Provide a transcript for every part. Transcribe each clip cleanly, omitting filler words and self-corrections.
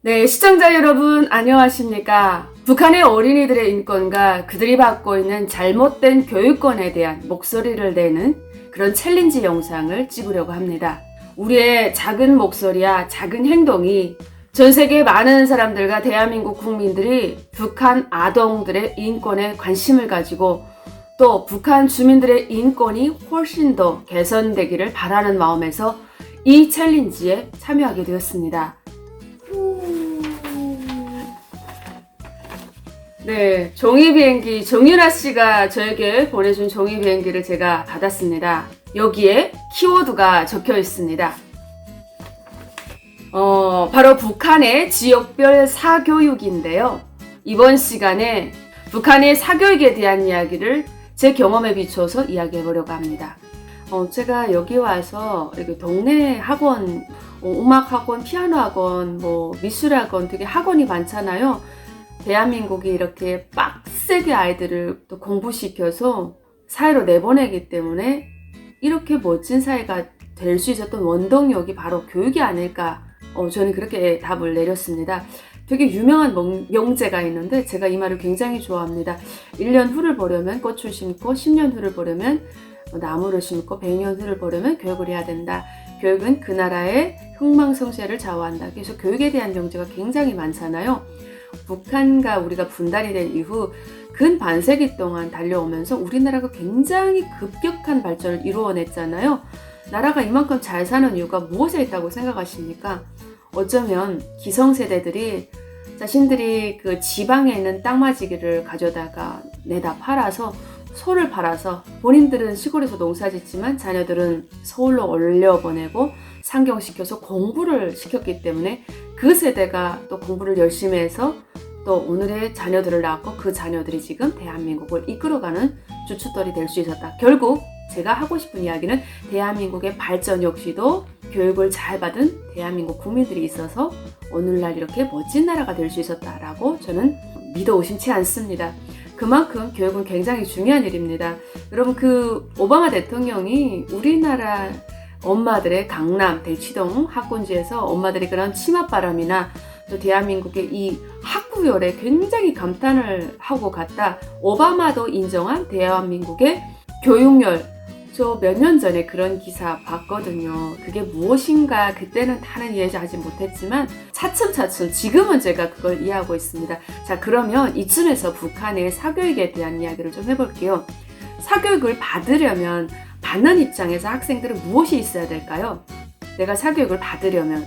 네, 시청자 여러분 안녕하십니까? 북한의 어린이들의 인권과 그들이 받고 있는 잘못된 교육권에 대한 목소리를 내는 그런 챌린지 영상을 찍으려고 합니다. 우리의 작은 목소리와 작은 행동이 전 세계 많은 사람들과 대한민국 국민들이 북한 아동들의 인권에 관심을 가지고 또 북한 주민들의 인권이 훨씬 더 개선되기를 바라는 마음에서 이 챌린지에 참여하게 되었습니다. 네, 종이비행기 정윤아 씨가 저에게 보내준 종이비행기를 제가 받았습니다. 여기에 키워드가 적혀 있습니다. 바로 북한의 지역별 사교육인데요. 이번 시간에 북한의 사교육에 대한 이야기를 제 경험에 비춰서 이야기해 보려고 합니다. 제가 여기 와서 이렇게 동네 학원, 음악학원, 피아노학원, 미술학원 되게 학원이 많잖아요. 대한민국이 이렇게 빡세게 아이들을 또 공부시켜서 사회로 내보내기 때문에 이렇게 멋진 사회가 될 수 있었던 원동력이 바로 교육이 아닐까. 저는 그렇게 답을 내렸습니다. 되게 유명한 명제가 있는데 제가 이 말을 굉장히 좋아합니다. 1년 후를 보려면 꽃을 심고 10년 후를 보려면 나무를 심고 100년 후를 보려면 교육을 해야 된다. 교육은 그 나라의 흥망성쇠를 좌우한다. 그래서 교육에 대한 명제가 굉장히 많잖아요. 북한과 우리가 분단이 된 이후 근 반세기 동안 달려오면서 우리나라가 굉장히 급격한 발전을 이루어냈잖아요. 나라가 이만큼 잘 사는 이유가 무엇에 있다고 생각하십니까? 어쩌면 기성세대들이 자신들이 그 지방에 있는 땅마지기를 가져다가 내다 팔아서 소를 팔아서 본인들은 시골에서 농사짓지만 자녀들은 서울로 올려보내고 상경시켜서 공부를 시켰기 때문에 그 세대가 또 공부를 열심히 해서 또 오늘의 자녀들을 낳았고 그 자녀들이 지금 대한민국을 이끌어가는 주춧돌이 될 수 있었다. 결국 제가 하고 싶은 이야기는 대한민국의 발전 역시도 교육을 잘 받은 대한민국 국민들이 있어서 오늘날 이렇게 멋진 나라가 될 수 있었다라고 저는 믿어 의심치 않습니다. 그만큼 교육은 굉장히 중요한 일입니다. 여러분 그 오바마 대통령이 우리나라 엄마들의 강남, 대치동 학군지에서 엄마들이 그런 치맛바람이나 또 대한민국의 이 학구열에 굉장히 감탄을 하고 갔다. 오바마도 인정한 대한민국의 교육열. 저 몇 년 전에 그런 기사 봤거든요. 그게 무엇인가 그때는 다른 이해하지 못했지만 차츰차츰 지금은 제가 그걸 이해하고 있습니다. 자, 그러면 이쯤에서 북한의 사교육에 대한 이야기를 좀 해볼게요. 사교육을 받으려면 받는 입장에서 학생들은 무엇이 있어야 될까요? 내가 사교육을 받으려면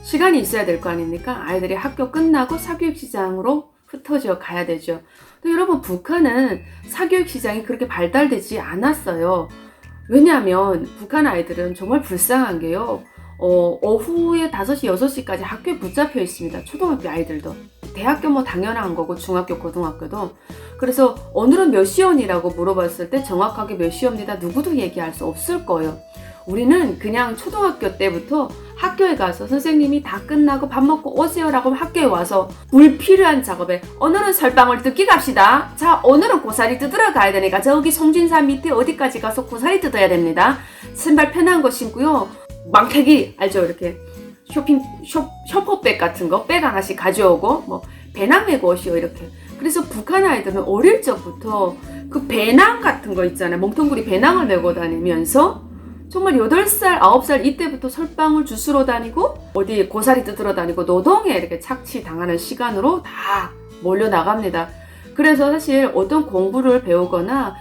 시간이 있어야 될 거 아닙니까? 아이들이 학교 끝나고 사교육 시장으로 흩어져 가야 되죠. 근데 여러분 북한은 사교육 시장이 그렇게 발달되지 않았어요. 왜냐하면 북한 아이들은 정말 불쌍한 게요. 오후에 5시, 6시까지 학교에 붙잡혀 있습니다. 초등학교 아이들도. 대학교 당연한 거고 중학교, 고등학교도. 그래서 오늘은 몇 시원이라고 물어봤을 때 정확하게 몇 시입니다. 누구도 얘기할 수 없을 거예요. 우리는 그냥 초등학교 때부터 학교에 가서 선생님이 다 끝나고 밥 먹고 오세요라고 하면 학교에 와서 불필요한 작업에 오늘은 설방울 뜯기 갑시다. 자, 오늘은 고사리 뜯으러 가야 되니까 저기 송진산 밑에 어디까지 가서 고사리 뜯어야 됩니다. 신발 편한 거 신고요. 망태기 알죠? 이렇게 쇼퍼백 같은 거 백 하나씩 가져오고 배낭 메고 오시오 이렇게. 그래서 북한 아이들은 어릴 적부터 그 배낭 같은 거 있잖아요. 멍텅구리 배낭을 메고 다니면서 정말 8살, 9살 이때부터 설방울 주스러 다니고 어디 고사리 뜯으러 다니고 노동에 이렇게 착취당하는 시간으로 다 몰려나갑니다. 그래서 사실 어떤 공부를 배우거나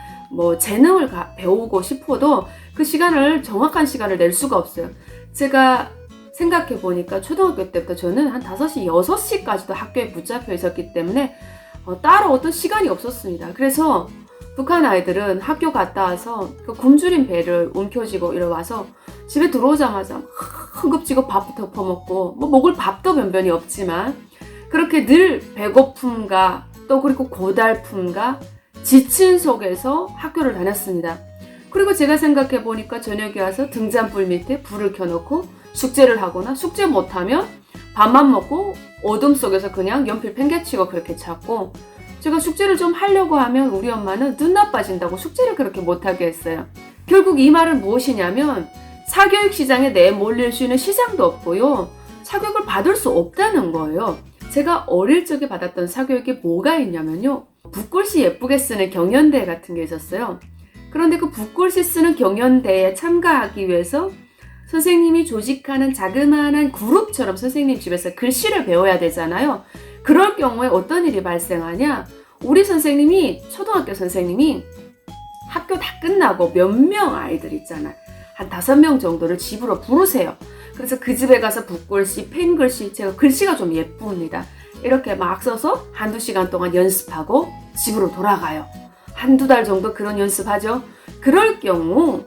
재능을 배우고 싶어도 그 시간을 정확한 시간을 낼 수가 없어요. 제가 생각해 보니까 초등학교 때부터 저는 한 5시, 6시까지도 학교에 붙잡혀 있었기 때문에 따로 어떤 시간이 없었습니다. 그래서 북한 아이들은 학교 갔다 와서 그 굶주린 배를 움켜쥐고 이러 와서 집에 들어오자마자 허겁지겁 밥부터 퍼먹고 먹을 밥도 변변이 없지만 그렇게 늘 배고픔과 또 그리고 고달픔과 지친 속에서 학교를 다녔습니다. 그리고 제가 생각해 보니까 저녁에 와서 등잔불 밑에 불을 켜놓고 숙제를 하거나 숙제 못하면 밥만 먹고 어둠 속에서 그냥 연필 팽개치고 그렇게 찾고 제가 숙제를 좀 하려고 하면 우리 엄마는 눈 나빠진다고 숙제를 그렇게 못하게 했어요. 결국 이 말은 무엇이냐면 사교육 시장에 내몰릴 수 있는 시장도 없고요. 사교육을 받을 수 없다는 거예요. 제가 어릴 적에 받았던 사교육이 뭐가 있냐면요. 붓글씨 예쁘게 쓰는 경연대회 같은 게 있었어요. 그런데 그 붓글씨 쓰는 경연대회에 참가하기 위해서 선생님이 조직하는 자그마한 그룹처럼 선생님 집에서 글씨를 배워야 되잖아요. 그럴 경우에 어떤 일이 발생하냐? 우리 선생님이, 초등학교 선생님이 학교 다 끝나고 몇 명 아이들 있잖아요. 한 5명 정도를 집으로 부르세요. 그래서 그 집에 가서 붓글씨, 펜글씨, 제가 글씨가 좀 예쁩니다. 이렇게 막 써서 한두 시간 동안 연습하고 집으로 돌아가요. 한두 달 정도 그런 연습하죠. 그럴 경우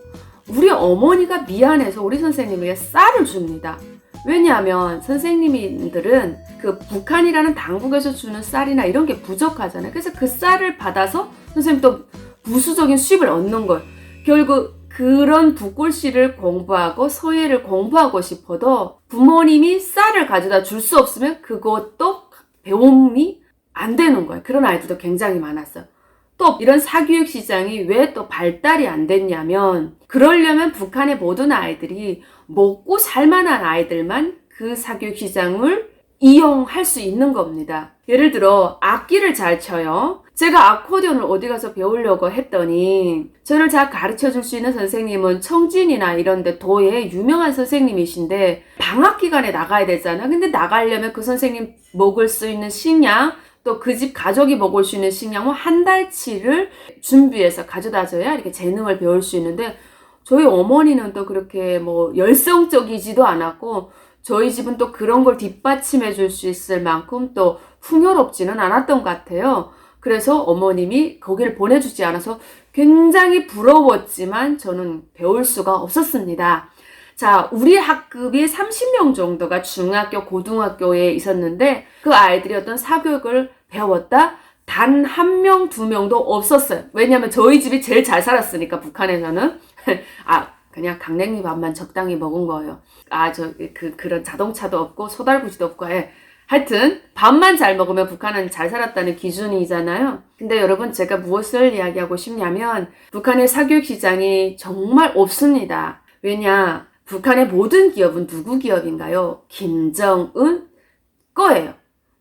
우리 어머니가 미안해서 우리 선생님에게 쌀을 줍니다. 왜냐하면 선생님들은 그 북한이라는 당국에서 주는 쌀이나 이런 게 부족하잖아요. 그래서 그 쌀을 받아서 선생님 또 부수적인 수입을 얻는 거예요. 결국 그런 붓글씨를 공부하고 서예를 공부하고 싶어도 부모님이 쌀을 가져다 줄 수 없으면 그것도 배움이 안 되는 거예요. 그런 아이들도 굉장히 많았어요. 또 이런 사교육 시장이 왜 또 발달이 안 됐냐면, 그러려면 북한의 모든 아이들이 먹고 살만한 아이들만 그 사교육 시장을 이용할 수 있는 겁니다. 예를 들어 악기를 잘 쳐요. 제가 아코디언을 어디 가서 배우려고 했더니 저를 잘 가르쳐 줄 수 있는 선생님은 청진이나 이런 데 도에 유명한 선생님이신데 방학 기간에 나가야 되잖아. 근데 나가려면 그 선생님 먹을 수 있는 식량, 또 그 집 가족이 먹을 수 있는 식량 한 달치를 준비해서 가져다 줘야 이렇게 재능을 배울 수 있는데, 저희 어머니는 또 그렇게 뭐 열성적이지도 않았고 저희 집은 또 그런 걸 뒷받침해 줄 수 있을 만큼 또 풍요롭지는 않았던 것 같아요. 그래서 어머님이 거기를 보내주지 않아서 굉장히 부러웠지만 저는 배울 수가 없었습니다. 자, 우리 학급이 30명 정도가 중학교, 고등학교에 있었는데 그 아이들이 어떤 사교육을 배웠다? 단 1명, 2명도 없었어요. 왜냐면 저희 집이 제일 잘 살았으니까, 북한에서는. 그냥 강냉이 밥만 적당히 먹은 거예요. 그런 자동차도 없고 소달구지도 없고 하여튼 밥만 잘 먹으면 북한은 잘 살았다는 기준이잖아요. 근데 여러분, 제가 무엇을 이야기하고 싶냐면 북한의 사교육 시장이 정말 없습니다. 왜냐? 북한의 모든 기업은 누구 기업인가요? 김정은 거예요.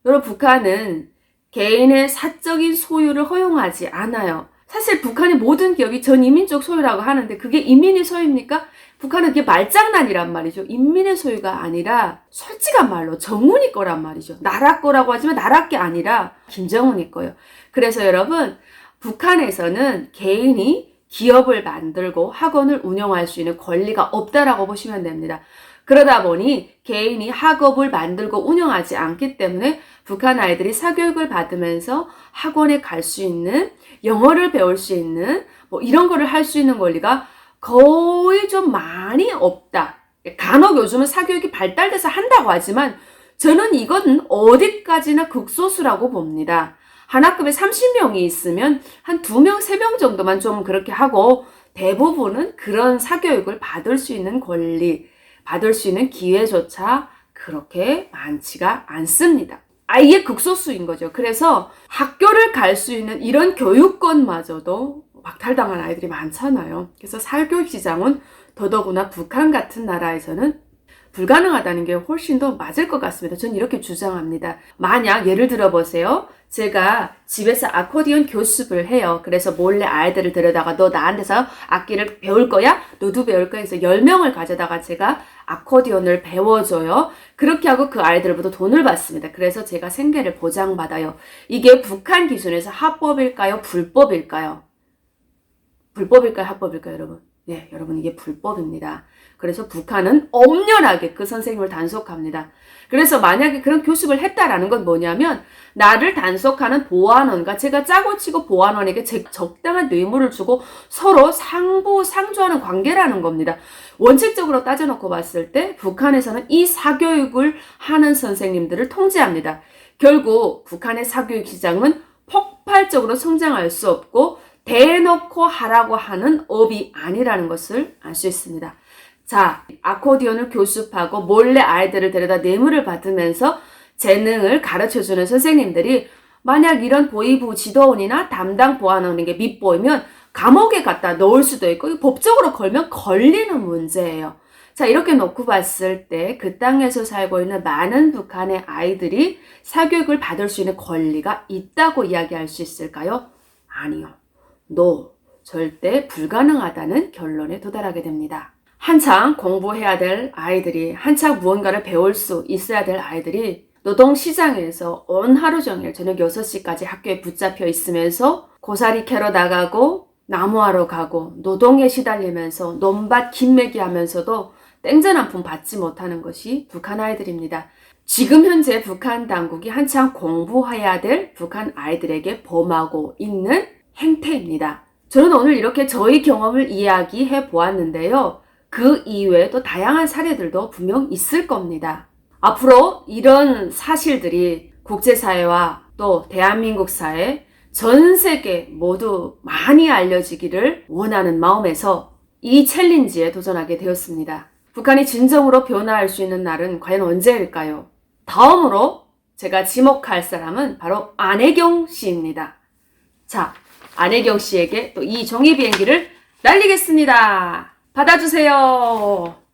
여러분, 북한은 개인의 사적인 소유를 허용하지 않아요. 사실 북한의 모든 기업이 전 이민족 소유라고 하는데 그게 인민의 소유입니까? 북한은 그게 말장난이란 말이죠. 인민의 소유가 아니라 솔직한 말로 정은이 거란 말이죠. 나라 거라고 하지만 나라 게 아니라 김정은이 거예요. 그래서 여러분, 북한에서는 개인이 기업을 만들고 학원을 운영할 수 있는 권리가 없다라고 보시면 됩니다. 그러다 보니 개인이 학업을 만들고 운영하지 않기 때문에 북한 아이들이 사교육을 받으면서 학원에 갈 수 있는, 영어를 배울 수 있는, 뭐 이런 거를 할 수 있는 권리가 거의 좀 많이 없다. 간혹 요즘은 사교육이 발달돼서 한다고 하지만 저는 이건 어디까지나 극소수라고 봅니다. 한 학급에 30명이 있으면 한 2명, 3명 정도만 좀 그렇게 하고 대부분은 그런 사교육을 받을 수 있는 권리, 받을 수 있는 기회조차 그렇게 많지가 않습니다. 이게 극소수인 거죠. 그래서 학교를 갈 수 있는 이런 교육권마저도 박탈당한 아이들이 많잖아요. 그래서 사교육 시장은 더더구나 북한 같은 나라에서는 불가능하다는 게 훨씬 더 맞을 것 같습니다. 저는 이렇게 주장합니다. 만약 예를 들어 보세요. 제가 집에서 아코디언 교습을 해요. 그래서 몰래 아이들을 데려다가 너 나한테서 악기를 배울 거야? 너도 배울 거야? 해서 10명을 가져다가 제가 아코디언을 배워줘요. 그렇게 하고 그 아이들부터 돈을 받습니다. 그래서 제가 생계를 보장받아요. 이게 북한 기준에서 합법일까요? 불법일까요? 불법일까요? 합법일까요, 여러분? 네, 여러분, 이게 불법입니다. 그래서 북한은 엄연하게 그 선생님을 단속합니다. 그래서 만약에 그런 교습을 했다라는 건 뭐냐면 나를 단속하는 보안원과 제가 짜고 치고 보안원에게 적당한 뇌물을 주고 서로 상부상조하는 관계라는 겁니다. 원칙적으로 따져놓고 봤을 때 북한에서는 이 사교육을 하는 선생님들을 통제합니다. 결국 북한의 사교육 시장은 폭발적으로 성장할 수 없고 대놓고 하라고 하는 업이 아니라는 것을 알 수 있습니다. 자, 아코디언을 교습하고 몰래 아이들을 데려다 뇌물을 받으면서 재능을 가르쳐주는 선생님들이 만약 이런 보이부 지도원이나 담당 보안원에게 밉보이면 감옥에 갖다 넣을 수도 있고 법적으로 걸면 걸리는 문제예요. 자, 이렇게 놓고 봤을 때 그 땅에서 살고 있는 많은 북한의 아이들이 사교육을 받을 수 있는 권리가 있다고 이야기할 수 있을까요? 아니요. No. 절대 불가능하다는 결론에 도달하게 됩니다. 한창 공부해야 될 아이들이, 한창 무언가를 배울 수 있어야 될 아이들이 노동시장에서 온 하루 종일 저녁 6시까지 학교에 붙잡혀 있으면서 고사리 캐러 나가고 나무하러 가고 노동에 시달리면서 논밭 김매기 하면서도 땡전 한 푼 받지 못하는 것이 북한 아이들입니다. 지금 현재 북한 당국이 한창 공부해야 될 북한 아이들에게 범하고 있는 행태입니다. 저는 오늘 이렇게 저희 경험을 이야기해 보았는데요. 그 이외에 또 다양한 사례들도 분명 있을 겁니다. 앞으로 이런 사실들이 국제사회와 또 대한민국 사회, 전 세계 모두 많이 알려지기를 원하는 마음에서 이 챌린지에 도전하게 되었습니다. 북한이 진정으로 변화할 수 있는 날은 과연 언제일까요? 다음으로 제가 지목할 사람은 바로 안혜경 씨입니다. 자, 안혜경 씨에게 또 이 종이 비행기를 날리겠습니다. 받아주세요.